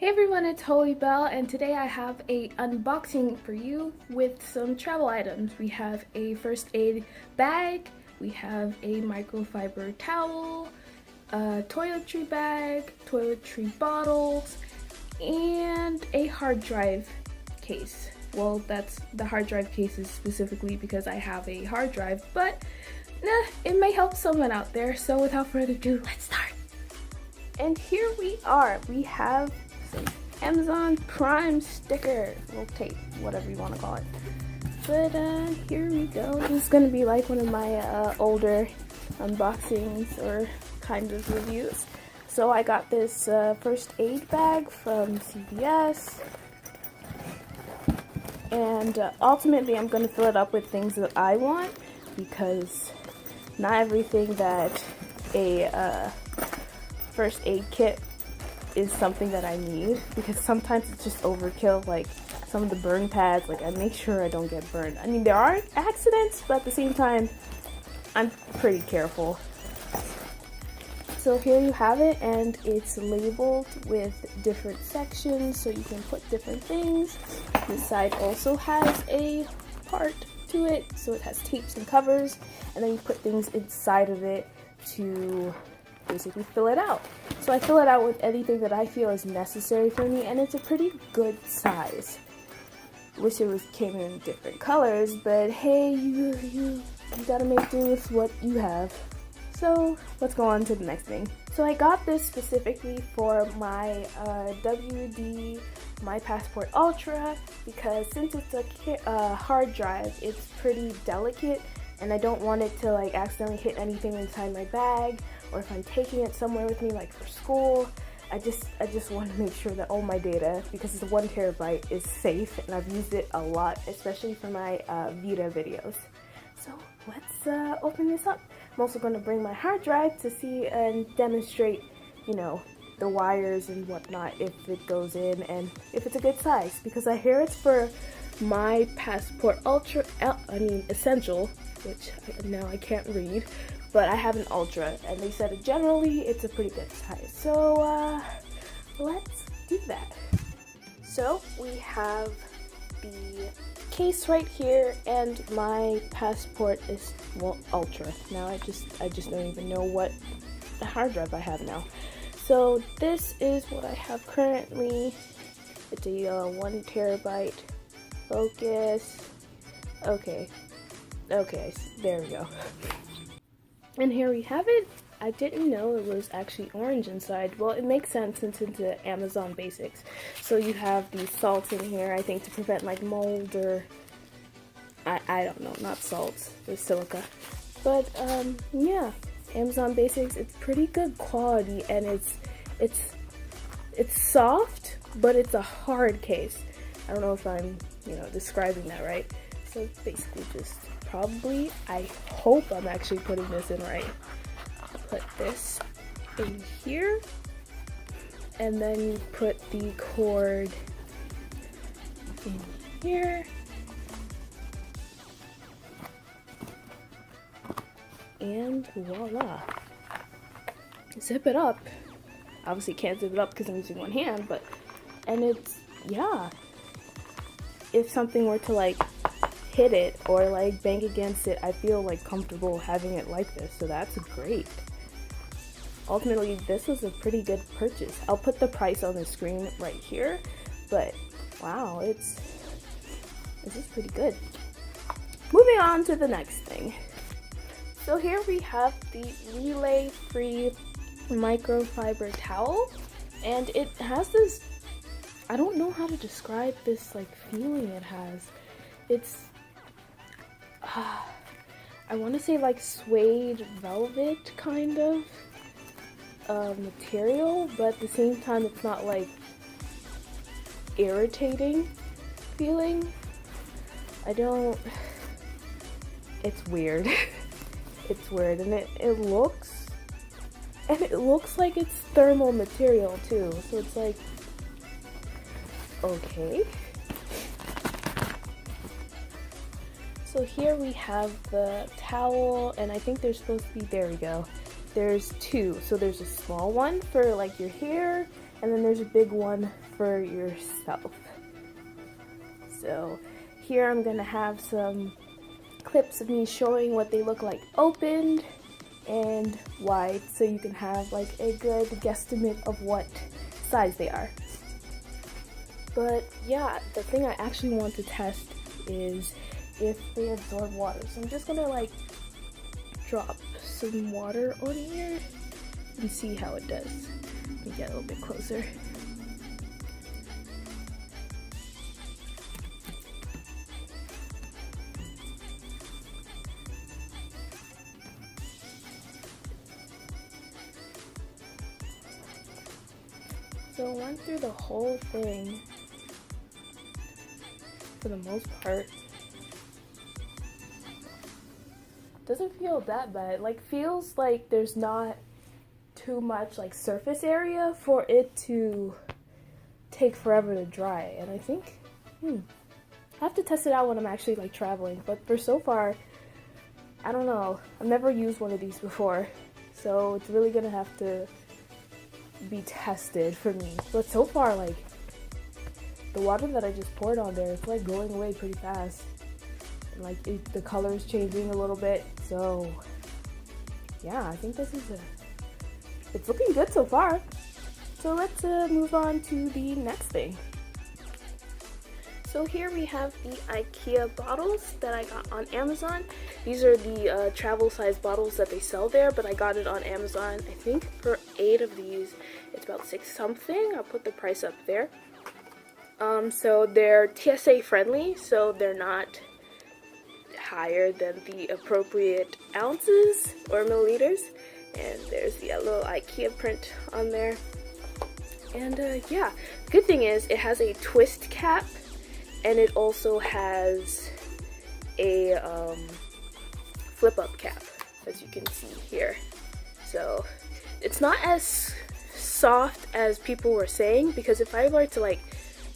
Hey everyone, it's Holy Bell, and today I have a unboxing for you with some travel items. We have a first aid bag, we have a microfiber towel, a toiletry bag, toiletry bottles, and a hard drive case. Well, that's the hard drive case is specifically because I have a hard drive, but it may help someone out there. So without further ado, let's start. And here we are. We have some Amazon Prime sticker, little tape, whatever you want to call it. But here we go. This is gonna be like one of my older unboxings or kind of reviews. So I got this first aid bag from CVS, and ultimately I'm gonna fill it up with things that I want, because not everything that a first aid kit is something that I need, because sometimes it's just overkill. Like some of the burn pads, like I make sure I don't get burned. I mean, there are accidents, but at the same time I'm pretty careful. So here you have it, and it's labeled with different sections so you can put different things. This side also has a part to it, so it has tapes and covers, and then you put things inside of it to basically fill it out. So I fill it out with anything that I feel is necessary for me, and it's a pretty good size. Wish it came in different colors, but hey, you gotta make do with what you have. So let's go on to the next thing. So I got this specifically for my WD My Passport Ultra, because since it's a hard drive, it's pretty delicate, and I don't want it to like accidentally hit anything inside my bag, or if I'm taking it somewhere with me, like for school. I just want to make sure that all my data, because it's 1 terabyte, is safe, and I've used it a lot, especially for my Vita videos. So let's open this up. I'm also going to bring my hard drive to see and demonstrate, you know, the wires and whatnot, if it goes in and if it's a good size, because I hear it's for My Passport Ultra, Essential, which now I can't read, but I have an Ultra, and they said generally it's a pretty good size. So let's do that. So we have the case right here, and My Passport is, well, Ultra. Now I just don't even know what the hard drive I have now. So this is what I have currently. It's a 1 terabyte. Focus. Okay, there we go. And here we have it. I didn't know it was actually orange inside. Well, it makes sense since it's Amazon Basics. So you have these salts in here, I think, to prevent like mold, or I don't know, not salts, it's silica. But yeah, Amazon Basics, it's pretty good quality, and it's soft, but it's a hard case. I don't know if I'm, describing that right. So it's basically just probably, I hope I'm actually putting this in right. Put this in here, and then you put the cord in here, and voila. Zip it up. Obviously can't zip it up because I'm using one hand, and it's, yeah. If something were to like hit it or like bang against it, I feel like comfortable having it like this, so that's great. Ultimately, this was a pretty good purchase. I'll put the price on the screen right here, but wow, this is pretty good. Moving on to the next thing. So here we have the relay-free microfiber towel, and it has this, I don't know how to describe this like feeling it has. It's I want to say like suede velvet kind of material, but at the same time it's not like irritating feeling. It's weird. It's weird, and it looks like it's thermal material too, so it's like, okay. So here we have the towel, and I think there's supposed to be, there we go. There's two. So there's a small one for like your hair, and then there's a big one for yourself. So here I'm gonna have some clips of me showing what they look like opened and wide, so you can have like a good guesstimate of what size they are. But yeah, the thing I actually want to test is if they absorb water. So I'm just gonna like drop some water on here and see how it does. Let me get a little bit closer. So I went through the whole thing for the most part. Doesn't feel that bad. Like, feels like there's not too much like surface area for it to take forever to dry. And I think I have to test it out when I'm actually like traveling. But for so far, I don't know. I've never used one of these before, so it's really gonna have to be tested for me. But so far, like, the water that I just poured on there, it's like going away pretty fast. And like the color is changing a little bit. So yeah, I think this is it's looking good so far. So let's move on to the next thing. So here we have the IKEA bottles that I got on Amazon. These are the travel size bottles that they sell there, but I got it on Amazon. I think for 8 of these, it's about $6 something. I'll put the price up there. So they're TSA friendly, so they're not higher than the appropriate ounces or milliliters. And there's the little IKEA print on there. And yeah, good thing is it has a twist cap. And it also has a flip-up cap, as you can see here. So it's not as soft as people were saying, because if I were to like,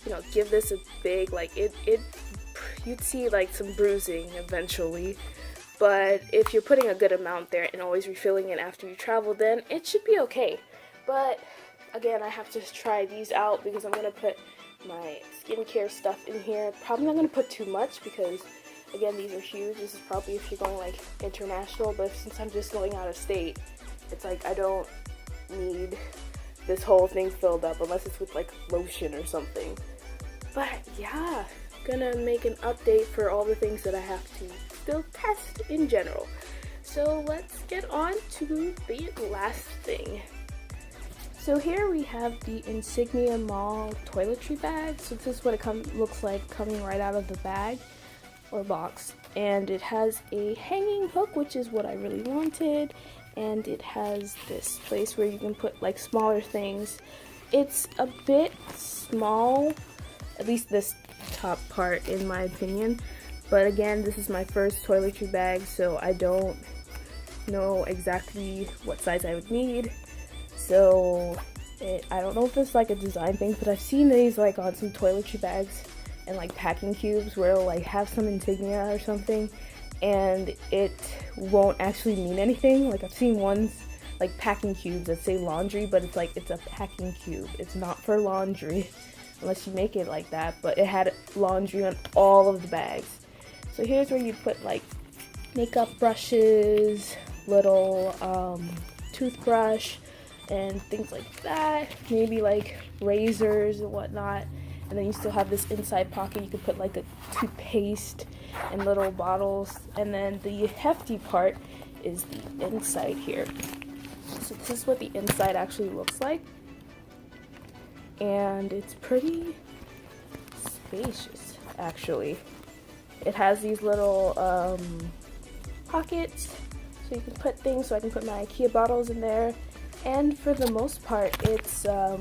you know, give this a big, like you'd see like some bruising eventually. But if you're putting a good amount there and always refilling it after you travel, then it should be okay. But again, I have to try these out because I'm gonna put my skincare stuff in here. Probably not gonna put too much because again, these are huge. This is probably if you're going like international, but since I'm just going out of state, it's like I don't need this whole thing filled up unless it's with like lotion or something. But yeah, gonna make an update for all the things that I have to still test in general. So let's get on to the last thing. So here we have the Insignia Mall toiletry bag. So this is what it looks like coming right out of the bag or box. And it has a hanging hook, which is what I really wanted. And it has this place where you can put like smaller things. It's a bit small, at least this top part in my opinion. But again, this is my first toiletry bag, so I don't know exactly what size I would need. So I don't know if it's like a design thing, but I've seen these like on some toiletry bags and like packing cubes where it'll like have some insignia or something and it won't actually mean anything. Like I've seen ones like packing cubes that say laundry, but it's like it's a packing cube. It's not for laundry unless you make it like that, but it had laundry on all of the bags. So here's where you put like makeup brushes, little toothbrush, and things like that, maybe like razors and whatnot. And then you still have this inside pocket. You could put like a toothpaste and little bottles. And then the hefty part is the inside here. So this is what the inside actually looks like. And it's pretty spacious, actually. It has these little pockets, so you can put things. So I can put my IKEA bottles in there. And for the most part, it's, yeah,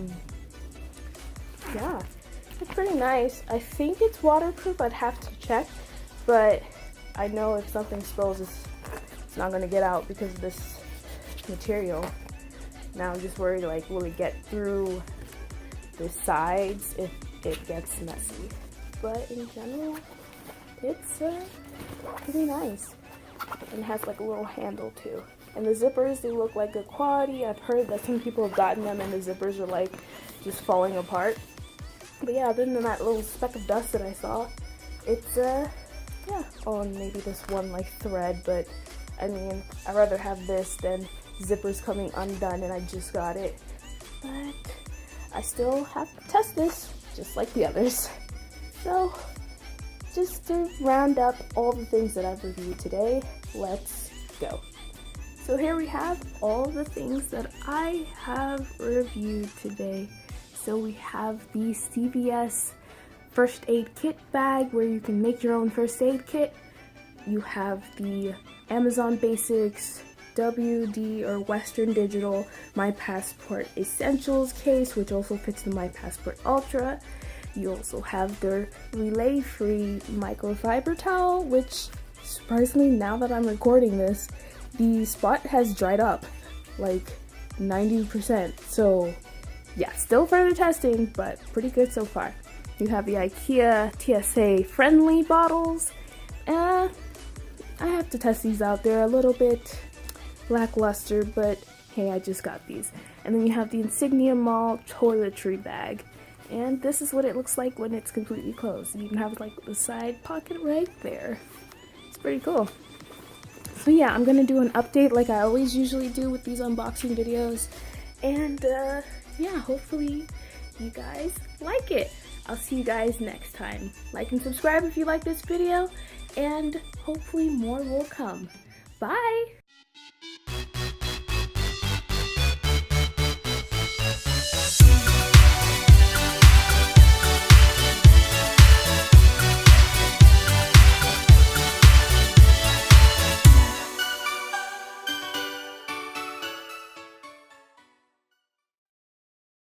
it's pretty nice. I think it's waterproof. I'd have to check, but I know if something spills, it's not going to get out because of this material. Now I'm just worried, like, will it get through the sides if it gets messy? But in general, it's pretty nice. And it has, like, a little handle, too. And the zippers, they look like good quality. I've heard that some people have gotten them and the zippers are like just falling apart. But yeah, other than that little speck of dust that I saw, it's yeah, oh, and maybe this one like thread, but I mean, I'd rather have this than zippers coming undone and I just got it. But I still have to test this, just like the others. So, just to round up all the things that I've reviewed today, let's go. So here we have all the things that I have reviewed today. So we have the CVS first aid kit bag where you can make your own first aid kit. You have the Amazon Basics WD or Western Digital My Passport Essentials case, which also fits the My Passport Ultra. You also have their relay-free microfiber towel, which surprisingly, now that I'm recording this, the spot has dried up like 90%. So yeah, still further testing, but pretty good so far. You have the IKEA TSA friendly bottles. I have to test these out. They're a little bit lackluster, but hey, I just got these. And then you have the Insignia Mall toiletry bag. And this is what it looks like when it's completely closed. You even have like the side pocket right there. It's pretty cool. So yeah, I'm gonna do an update like I always usually do with these unboxing videos. And yeah, hopefully you guys like it. I'll see you guys next time. Like and subscribe if you like this video, and hopefully more will come. Bye!